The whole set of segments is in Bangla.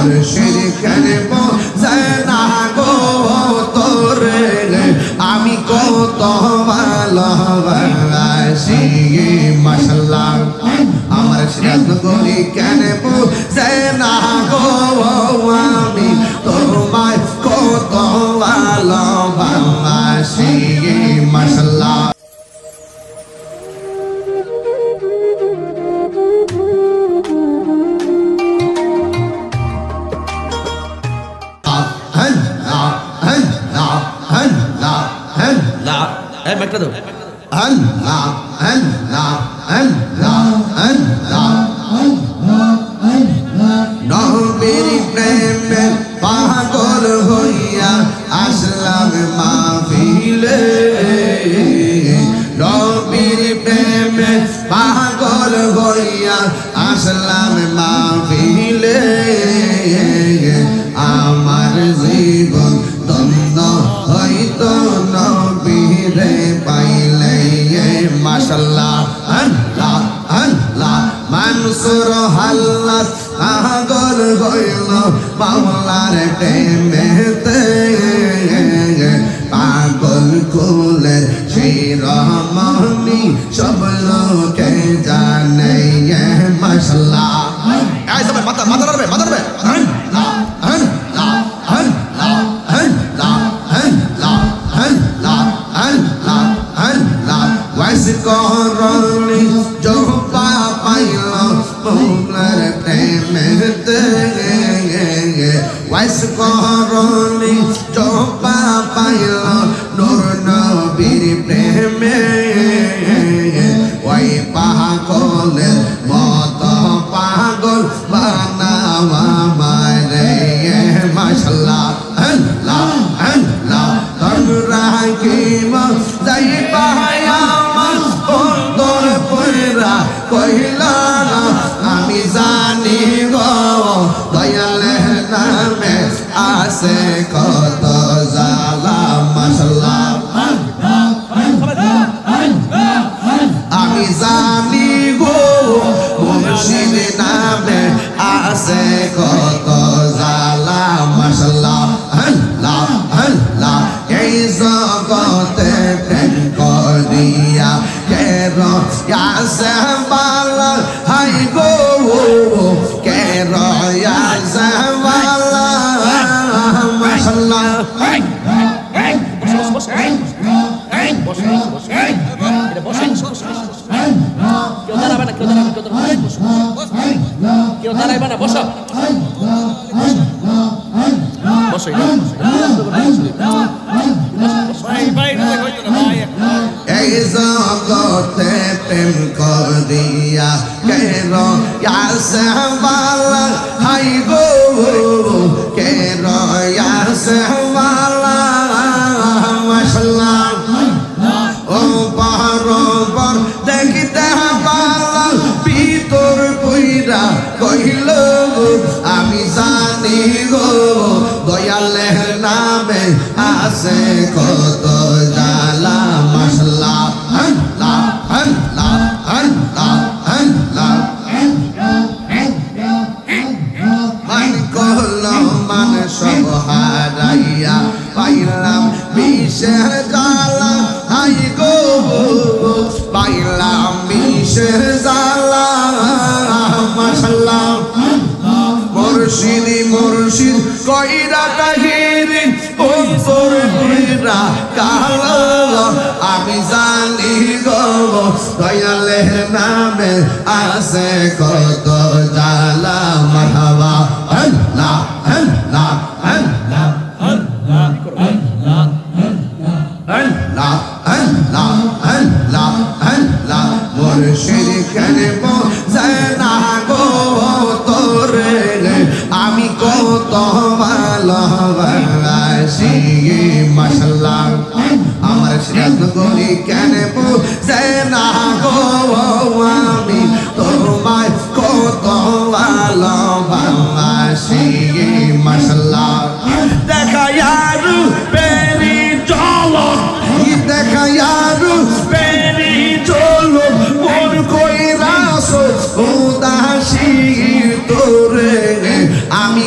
মুর্শিদ কেন বোঝে না গো তোরে আমি কত ভালোবাসি মাশাআল্লাহ আমার সিরাজ নগরী কেন বোঝে না গো আমি তোমায় কত ভালোবাসি মাশাআল্লাহ নবীর প্রেমে পাগল হইয়া আসলাম মাহফিলে নবীর প্রেমে পাগল হইয়া আসলাম মাহফিলে আমার জীবন ধন্য হইতো নবীরে পাইলে মাশাআল্লাহ আল্লাহ আল্লাহ মানসুর হাল্লাত পাগল হইল মাওলার প্রেমেতে পাগল কুলে শিরোমণি সব লোকে জানে মাশাআল্লাহ এই সবাই মাথা মাথা ধরবে করনি জোপা পাইল মৌলার প্রেমেতে ওয়াইস করনি জোপা পাইল নূর নবীর প্রেমে ওই পাগলের মত পাগল বানাওয়া মারে মাশাআল্লাহ আল্লাহ আল্লাহ তোমরা কি যাই পায়া তোর পয়রা কইলা আমি জানি গো দয়ালের নামে আছে কত জালা মাশাআল্লাহ আমি জানি গো মুর্শিদ নামে আছে কত জালা মাশাআল্লাহ আল্লাহ আল্লাহ এই জগতে প্রেম করিয়া কেরো ইয়াসে বালা হাই গো কেরো ইয়াসে বালা মাশাআল্লাহ কেউ দাঁড়াবে না বসো এই জগতে প্রেম করিয়া কেরো ইয়াসে বালা হাই গো কেরো ইয়াসে বালা মাশাআল্লাহ ও বরাবর দেখিতে বালা ভিতর কইরা কইল আমি জানি গো দয়ালের নামে আছে কত জালা মাশাআল্লাহ আল্লাহ আল্লাহ আল্লাহ আল্লাহ মান কহলো মান সব হারাইয়া পাইলাম বিষের জালা হাই গো পাইলাম বিষের জালা মাশাআল্লাহ মুর্শিদ মুর্শিদ কইরা তাহিরি অন্তর কইরা কালো আমি জানি গো দয়ালের নামে আছে কত জালা মারহাবা আল্লাহ আল্লাহ আল্লাহ আল্লাহ আল্লাহ আল্লাহ আল্লাহ আল্লাহ মুর্শিদ কেন বোঝে না গো তোরে আমি কত ভালোবাসি মাশাআল্লাহ আমার সিরাজ নগরী কেন বোঝে না গো আমি তোমায় কত ভালোবাসি মাশাআল্লাহ দেখা ইয়ারু পেরি চলো দেখা ইয়ারু পেরি চলো মন কইরা উদাসী তোরে আমি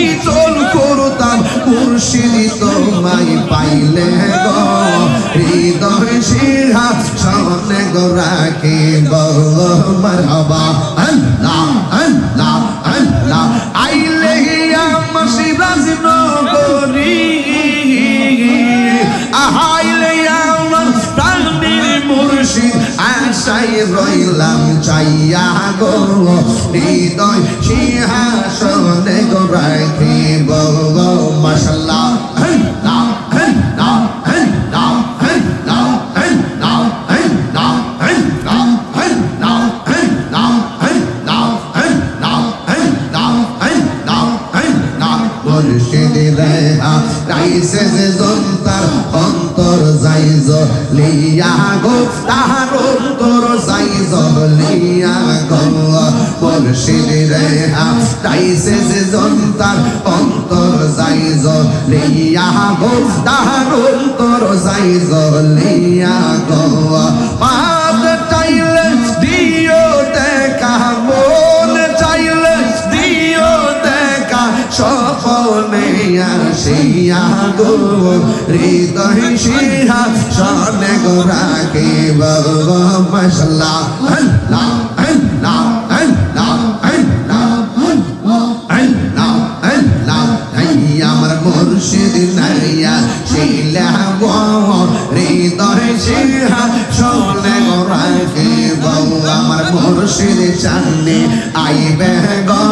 শীতল করতাম মুর্শিদ তোমায় পাইলে গো হৃদয় সিংহাসনে গো রাখিব মারহাবা আল্লাহ আল্লাহ আল্লাহ আইলে আমার সিরাজ নগরী আহাইলে আমার প্রাণের মুর্শিদ আশায় রইলাম চাইয়া গো হৃদয় সিংহাসনে গো রাখিব গো মাশাআল্লাহ আল্লাহ আল্লাহ আল্লাহ আল্লাহ আল্লাহ আল্লাহ আল্লাহ আল্লাহ আল্লাহ আল্লাহ আল্লাহ আল্লাহ আল্লাহ আল্লাহ মুর্শিদ রে রাইসে যে জন্তার অন্তর যাইজ লিয়া গো তাহার অন্তর যাইজ লিয়া গো মুর্শিদ রে রাইসে যে জন্তার অন্তর যাইজ লিয়া গো তাহার অন্তর যাইজ লিয়া গো পাত চাইলে দিও দেখা মন চাইলে দিও দেখা সপনে আসিয়া গো হৃদয় সিংহাসনে গো রাখিব গো মাশাআল্লাহ আল্লাহ আল্লাহ আল্লাহ আল্লাহ আল্লাহ আল্লাহ আমার মুর্শিদ নাইয়া শিলা গো হৃদয় সিংহাসনে গো রাখিব আমার মুর্শিদ সামনে আইবে গো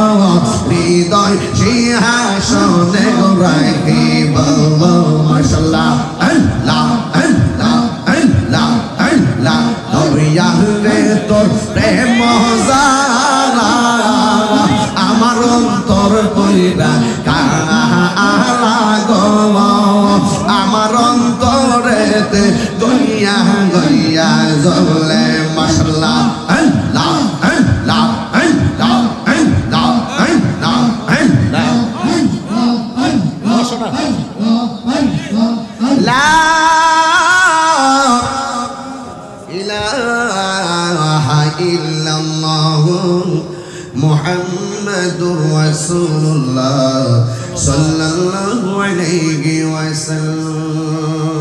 হৃদয় সিংহাসনে গো রাখিব মাশাআল্লাহ আল্লাহ আল্লাহ আল্লাহ আল্লাহ দরিয়ার ভেতর প্রেম জালা আমার অন্তর কইরা কালা গো আমার অন্তরেতে গইয়া গইয়া জ্বলে মাশাআল্লাহ আল্লাহ আল্লাহ আল্লাহ আল্লাহ আল্লাহ আল্লাহ লা ইলাহা ইল্লাল্লাহ মুহাম্মাদুর রাসূলুল্লাহ সাল্লাল্লাহু আলাইহি ওয়াসাল্লাম